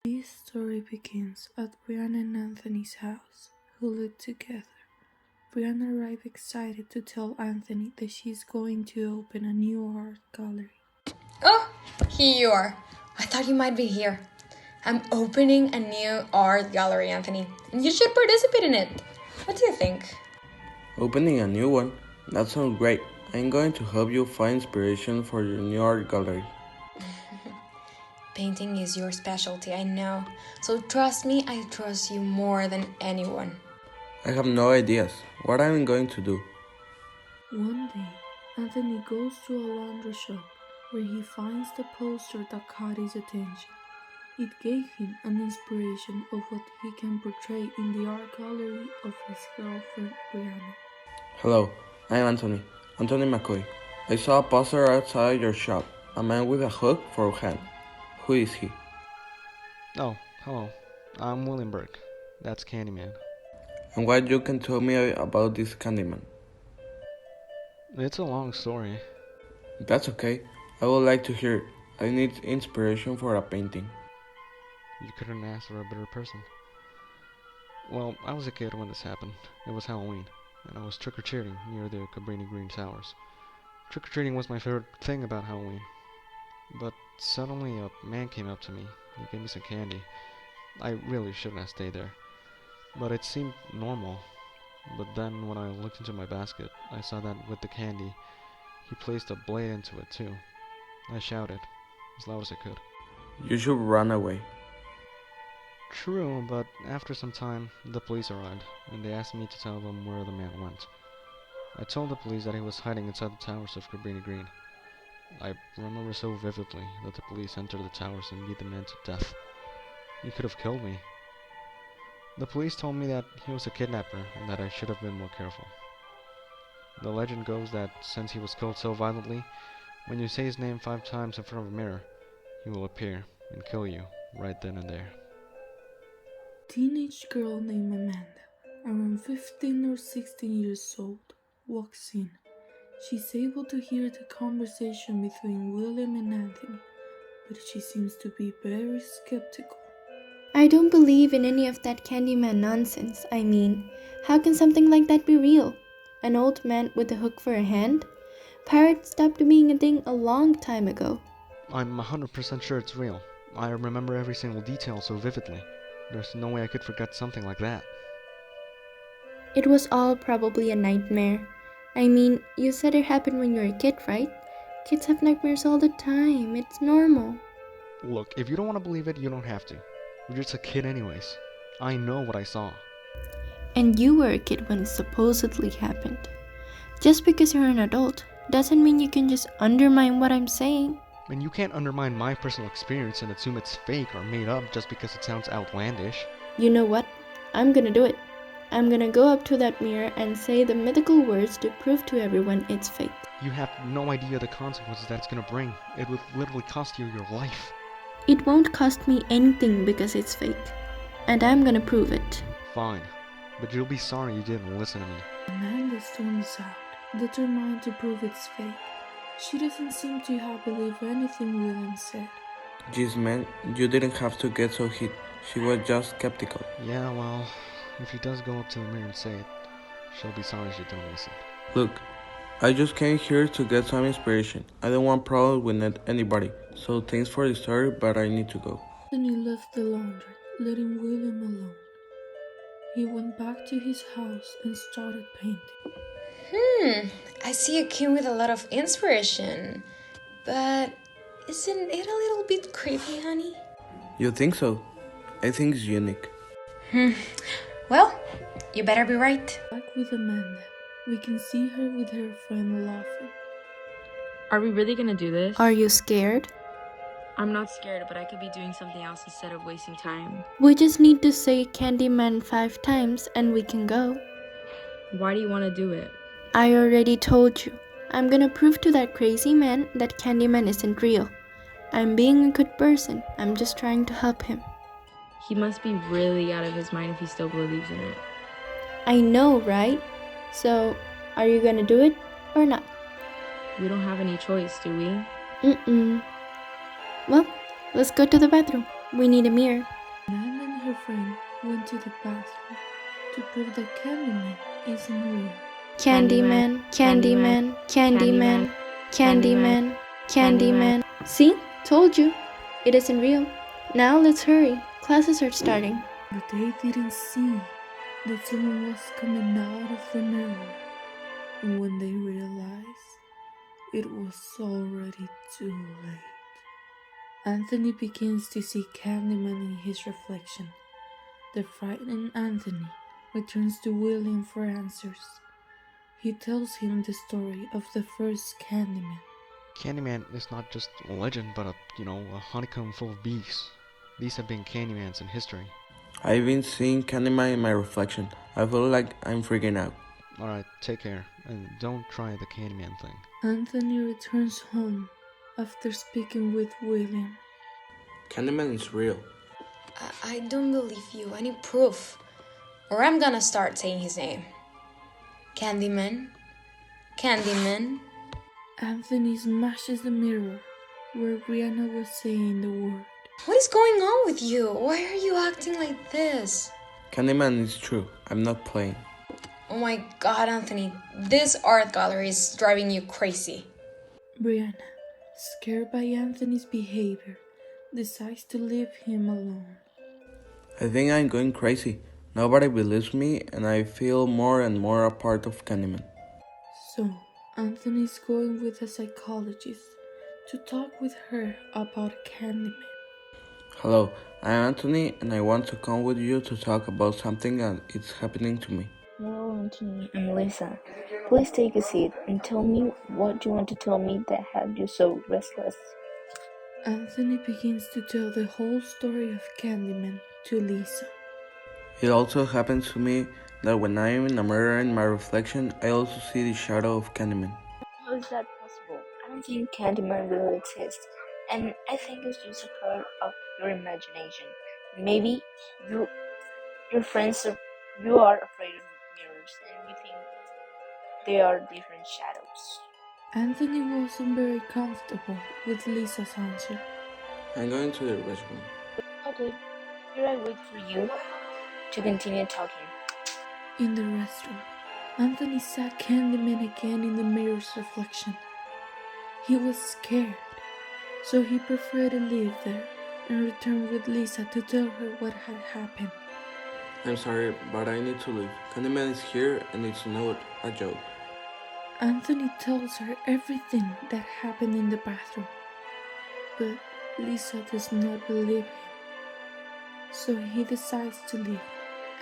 This story begins at Brianna and Anthony's house, who live together. Brianna arrives excited to tell Anthony that she's going to open a new art gallery. Oh, here you are. I thought you might be here. I'm opening a new art gallery, Anthony, and you should participate in it. What do you think? Opening a new one? That sounds great. I'm going to help you find inspiration for your new art gallery. Painting is your specialty, I know. So trust me, I trust you more than anyone. I have no ideas. What I'm going to do? One day, Anthony goes to a laundry shop where he finds the poster that caught his attention. It gave him an inspiration of what he can portray in the art gallery of his girlfriend Brianna. Hello, I'm Anthony. Anthony McCoy. I saw a poster outside your shop. A man with a hook for a hand. Who is he? Oh, hello. I'm William Burke. That's Candyman. And what you can tell me about this Candyman? It's a long story. That's okay. I would like to hear it. I need inspiration for a painting. You couldn't ask for a better person. Well, I was a kid when this happened. It was Halloween, and I was trick-or-treating near the Cabrini Green Towers. Trick-or-treating was my favorite thing about Halloween. But suddenly a man came up to me. He gave me some candy. I really shouldn't have stayed there. But it seemed normal. But then when I looked into my basket, I saw that with the candy, he placed a blade into it too. I shouted, as loud as I could. You should run away. True, but after some time, the police arrived, and they asked me to tell them where the man went. I told the police that he was hiding inside the towers of Cabrini Green. I remember so vividly that the police entered the towers and beat the man to death. He could have killed me. The police told me that he was a kidnapper and that I should have been more careful. The legend goes that since he was killed so violently, when you say his name 5 times in front of a mirror, he will appear and kill you right then and there. Teenage girl named Amanda, around 15 or 16 years old, walks in. She's able to hear the conversation between William and Anthony, but she seems to be very skeptical. I don't believe in any of that Candyman nonsense. I mean, how can something like that be real? An old man with a hook for a hand? Pirates stopped being a thing a long time ago. I'm 100% sure it's real. I remember every single detail so vividly. There's no way I could forget something like that. It was all probably a nightmare. I mean, you said it happened when you were a kid, right? Kids have nightmares all the time. It's normal. Look, if you don't want to believe it, you don't have to. You're just a kid anyways. I know what I saw. And you were a kid when it supposedly happened. Just because you're an adult doesn't mean you can just undermine what I'm saying. And you can't undermine my personal experience and assume it's fake or made up just because it sounds outlandish. You know what? I'm gonna do it. I'm gonna go up to that mirror and say the mythical words to prove to everyone it's fake. You have no idea the consequences that it's gonna bring. It would literally cost you your life. It won't cost me anything because it's fake. And I'm gonna prove it. Fine. But you'll be sorry you didn't listen to me. Amanda storms out, determined to prove it's fake. She doesn't seem to have believed anything William said. Jeez, man, you didn't have to get so hit. She was just skeptical. Yeah, well, if he does go up to the mirror and say it, she'll be sorry she didn't listen. Look, I just came here to get some inspiration. I don't want problems with anybody. So thanks for the story, but I need to go. Anthony left the laundry, letting William alone. He went back to his house and started painting. I see a kid with a lot of inspiration. But isn't it a little bit creepy, honey? You think so? I think it's unique. Well, you better be right. Back with Amanda, we can see her with her friend laughing. Are we really gonna do this? Are you scared? I'm not scared, but I could be doing something else instead of wasting time. We just need to say Candyman 5 times and we can go. Why do you want to do it? I already told you. I'm gonna prove to that crazy man that Candyman isn't real. I'm being a good person. I'm just trying to help him. He must be really out of his mind if he still believes in it. I know, right? So, are you gonna do it or not? We don't have any choice, do we? Well, let's go to the bathroom. We need a mirror. Nan and her friend went to the bathroom to prove that Candyman isn't real. Candyman, Candyman, Candyman, Candyman, Candyman. See? Told you. It isn't real. Now let's hurry. Classes are starting. But they didn't see that someone was coming out of the mirror. And when they realized, it was already too late. Anthony begins to see Candyman in his reflection. The frightened Anthony returns to William for answers. He tells him the story of the first Candyman. Candyman is not just a legend, but a honeycomb full of bees. These have been Candymans in history. I've been seeing Candyman in my reflection. I feel like I'm freaking out. Alright, take care, and don't try the Candyman thing. Anthony returns home after speaking with William. Candyman is real. I don't believe you. I need proof. Or I'm gonna start saying his name. Candyman. Candyman. Anthony smashes the mirror where Brianna was saying the word. What is going on with you? Why are you acting like this? Candyman is true. I'm not playing. Oh my god, Anthony. This art gallery is driving you crazy. Brianna, scared by Anthony's behavior, decides to leave him alone. I think I'm going crazy. Nobody believes me, and I feel more and more a part of Candyman. So, Anthony's going with a psychologist to talk with her about Candyman. Hello, I'm Anthony, and I want to come with you to talk about something that is happening to me. Hello, Anthony. I'm Lisa. Please take a seat and tell me what you want to tell me that had you so restless. Anthony begins to tell the whole story of Candyman to Lisa. It also happens to me that when I am in a mirror in my reflection, I also see the shadow of Candyman. How is that possible? I don't think Candyman really exists, and I think it's just a part of your imagination. Maybe your friends you are afraid of mirrors, and you think they are different shadows. Anthony wasn't very comfortable with Lisa's answer. I'm going to the restroom. Okay, here I wait for you to continue talking. In the restroom, Anthony saw Candyman again in the mirror's reflection. He was scared, so he preferred to leave there and return with Lisa to tell her what had happened. I'm sorry, but I need to leave. Candyman is here, and it's not a joke. Anthony tells her everything that happened in the bathroom, but Lisa does not believe him, so he decides to leave.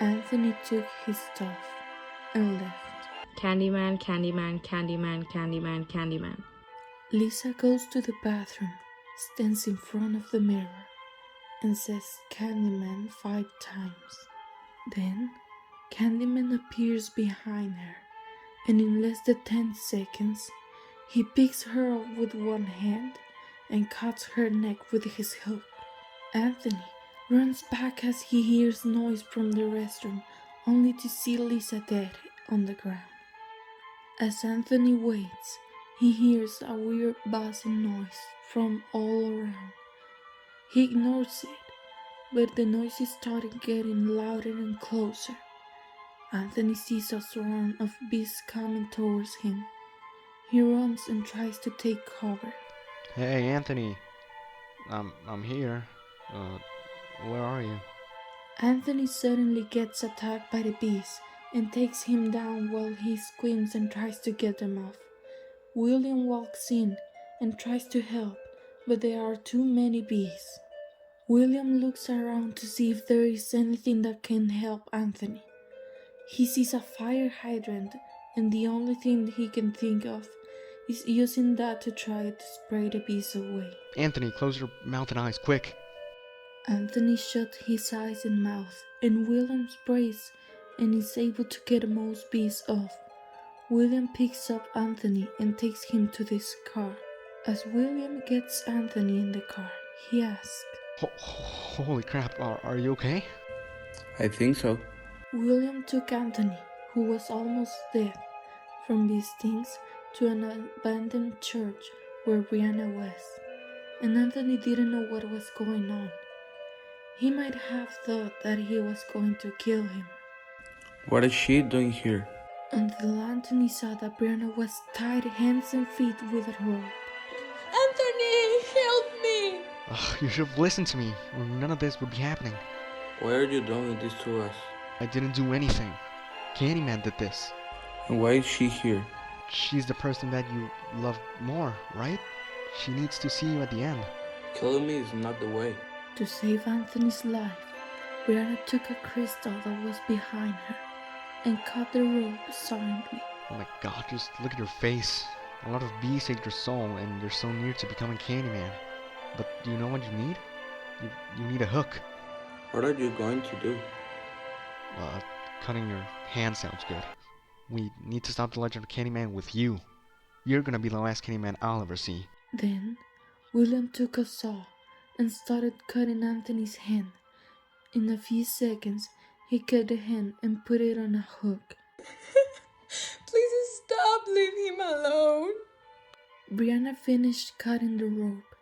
Anthony took his stuff and left. Candyman, Candyman, Candyman, Candyman, Candyman. Lisa goes to the bathroom, stands in front of the mirror, and says Candyman 5 times. Then, Candyman appears behind her, and in less than 10 seconds, he picks her up with one hand and cuts her neck with his hook. Anthony runs back as he hears noise from the restroom, only to see Lisa dead on the ground. As Anthony waits, he hears a weird buzzing noise from all around. He ignores it, but the noise is starting getting louder and closer. Anthony sees a swarm of bees coming towards him. He runs and tries to take cover. Hey, Anthony. I'm here. Where are you? Anthony suddenly gets attacked by the bees and takes him down while he screams and tries to get them off. William walks in and tries to help, but there are too many bees. William looks around to see if there is anything that can help Anthony. He sees a fire hydrant, and the only thing he can think of is using that to try to spray the bees away. Anthony, close your mouth and eyes, quick! Anthony shuts his eyes and mouth, and William sprays and is able to get most bees off. William picks up Anthony and takes him to this car. As William gets Anthony in the car, he asks, Holy crap, are you okay? I think so. William took Anthony, who was almost dead from bee stings, to an abandoned church where Brianna was, and Anthony didn't know what was going on. He might have thought that he was going to kill him What is she doing here? until Anthony saw that Brianna was tied hands and feet with a rope. Anthony, help me! Ugh, you should have listened to me, or none of this would be happening. Why are you doing this to us? I didn't do anything. Candyman did this. And why is she here? She's the person that you love more, right? She needs to see you at the end. Killing me is not the way. To save Anthony's life, Brianna took a crystal that was behind her and cut the rope silently. Oh my god, just look at your face. A lot of bees ate your soul, and you're so near to becoming Candyman. But do you know what you need? You need a hook. What are you going to do? Cutting your hand sounds good. We need to stop the legend of Candyman with you. You're gonna be the last Candyman I'll ever see. Then, William took a saw and started cutting Anthony's hand. In a few seconds, he cut the hand and put it on a hook. Please stop, leave him alone. Brianna finished cutting the rope,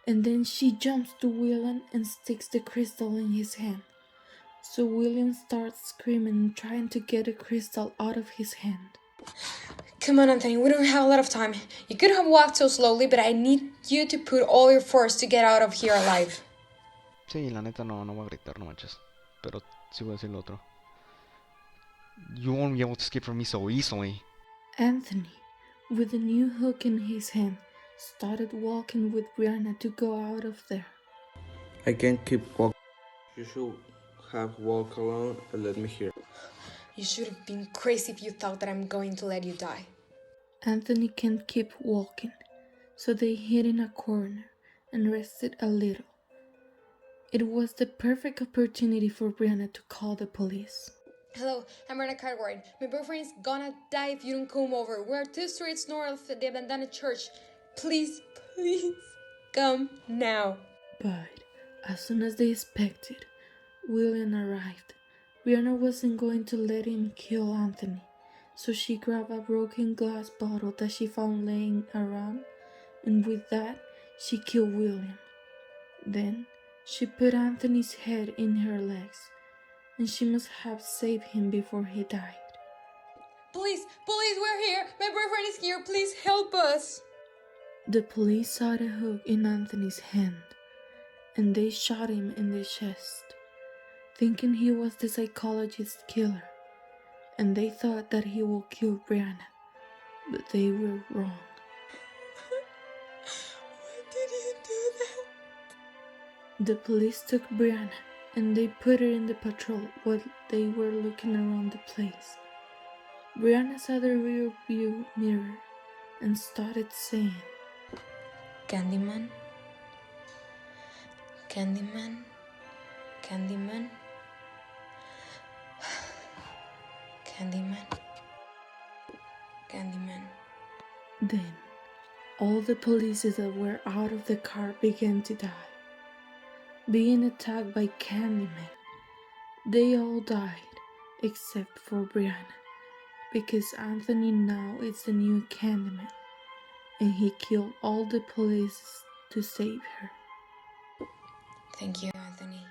and then she jumps to William and sticks the crystal in his hand. So William starts screaming and trying to get the crystal out of his hand. Come on, Anthony, we don't have a lot of time. You could have walked so slowly, but I need you to put all your force to get out of here alive. Sí, la neta no voy a gritar, no manches. Pero sí voy a decir lo otro. You won't be able to escape from me so easily. Anthony, with a new hook in his hand, started walking with Brianna to go out of there. I can't keep walking. You should have walked alone and let me here. You should have been crazy if you thought that I'm going to let you die. Anthony can't keep walking, so they hid in a corner and rested a little. It was the perfect opportunity for Brianna to call the police. Hello, I'm Rena Cartwright. My boyfriend is gonna die if you don't come over. We're 2 streets north of the abandoned church. Please, please, come now. But as soon as they expected, William arrived. Brianna wasn't going to let him kill Anthony, so she grabbed a broken glass bottle that she found laying around, and with that, she killed William. Then, she put Anthony's head in her legs, and she must have saved him before he died. Please, we're here. My boyfriend is here. Please help us. The police saw the hook in Anthony's hand, and they shot him in the chest, thinking he was the psychologist's killer, and they thought that he would kill Brianna, but they were wrong. Why did you do that? The police took Brianna and they put her in the patrol while they were looking around the place. Brianna saw the rear view mirror and started saying, Candyman, Candyman, Candyman, Candyman, Candyman. Then all the police that were out of the car began to die, being attacked by Candyman. They all died except for Brianna, because Anthony now is the new Candyman, and he killed all the police to save her. Thank you, Anthony.